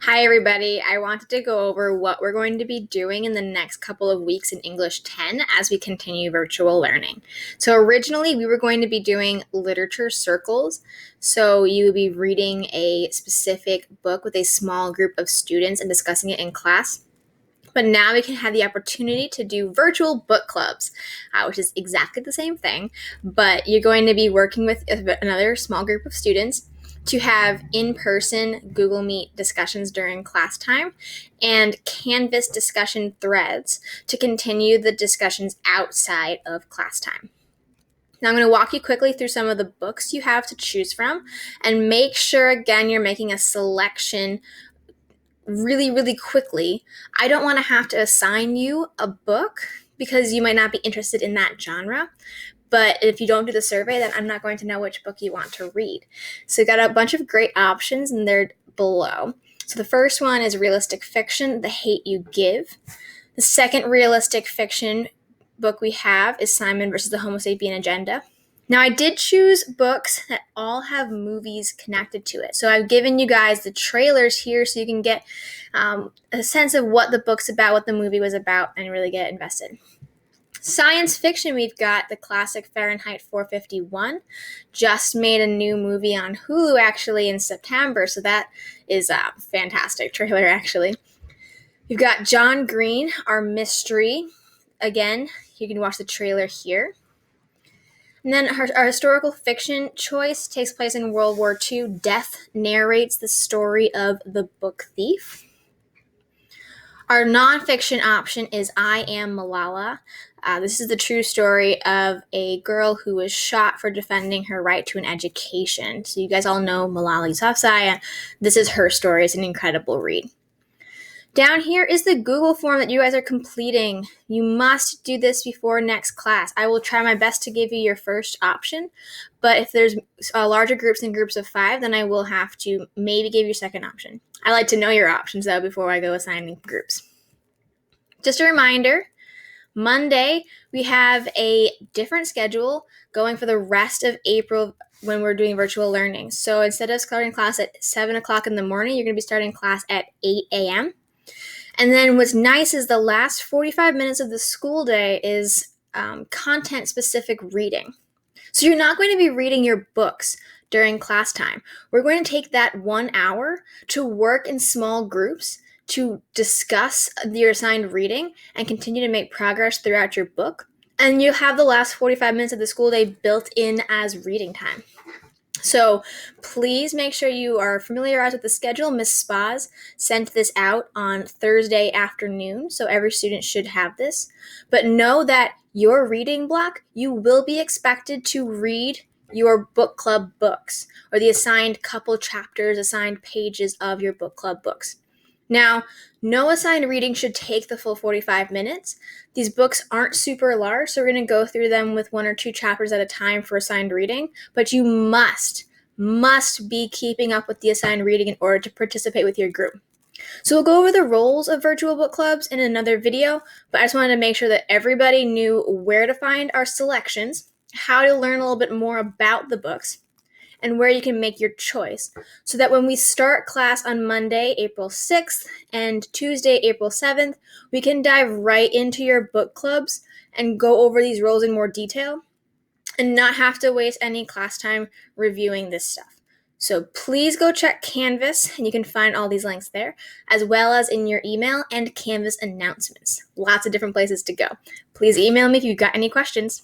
Hi, everybody. I wanted to go over what we're going to be doing in the next couple of weeks in English 10 as we continue virtual learning. So, originally, we were going to be doing literature circles. So, you would be reading a specific book with a small group of students and discussing it in class. But now we can have the opportunity to do virtual book clubs, which is exactly the same thing. But you're going to be working with another small group of students to have in-person Google Meet discussions during class time and Canvas discussion threads to continue the discussions outside of class time. Now I'm going to walk you quickly through some of the books you have to choose from and make sure, again, you're making a selection really quickly. I don't want to have to assign you a book because you might not be interested in that genre. But if you don't do the survey, then I'm not going to know which book you want to read. So you got a bunch of great options and they're below. So the first one is realistic fiction, The Hate You Give. The second realistic fiction book we have is Simon versus the Homo sapien Agenda. Now, I did choose books that all have movies connected to it. So I've given you guys the trailers here so you can get a sense of what the book's about, what the movie was about, and really get invested. Science fiction, we've got the classic Fahrenheit 451. Just made a new movie on Hulu actually in September, so that is a fantastic trailer actually. We've got John Green, Our Mystery. Again, you can watch the trailer here. And then our historical fiction choice takes place in World War II. Death narrates the story of the book thief. Our nonfiction option is I Am Malala. This is the true story of a girl who was shot for defending her right to an education. So you guys all know Malala Yousafzai. This is her story. It's an incredible read. Down here is the Google form that you guys are completing. You must do this before next class. I will try my best to give you your first option, but if there's larger groups and groups of 5, then I will have to maybe give you a second option. I like to know your options, though, before I go assigning groups. Just a reminder, Monday, we have a different schedule going for the rest of April when we're doing virtual learning. So instead of starting class at 7 o'clock in the morning, you're going to be starting class at 8 a.m. And then what's nice is the last 45 minutes of the school day is content-specific reading. So you're not going to be reading your books during class time. We're going to take that 1 hour to work in small groups to discuss your assigned reading and continue to make progress throughout your book. And you have the last 45 minutes of the school day built in as reading time. So please make sure you are familiarized with the schedule. Ms. Spaz sent this out on Thursday afternoon, so every student should have this. But know that your reading block, you will be expected to read your book club books or the assigned couple chapters, assigned pages of your book club books. Now, no assigned reading should take the full 45 minutes. These books aren't super large, so we're going to go through them with 1 or 2 chapters at a time for assigned reading, but you must be keeping up with the assigned reading in order to participate with your group. So we'll go over the roles of virtual book clubs in another video, but I just wanted to make sure that everybody knew where to find our selections, how to learn a little bit more about the books, and where you can make your choice, so that when we start class on Monday, April 6th, and Tuesday, April 7th, we can dive right into your book clubs and go over these roles in more detail and not have to waste any class time reviewing this stuff. So please go check Canvas, and you can find all these links there, as well as in your email and Canvas announcements. Lots of different places to go. Please email me if you've got any questions.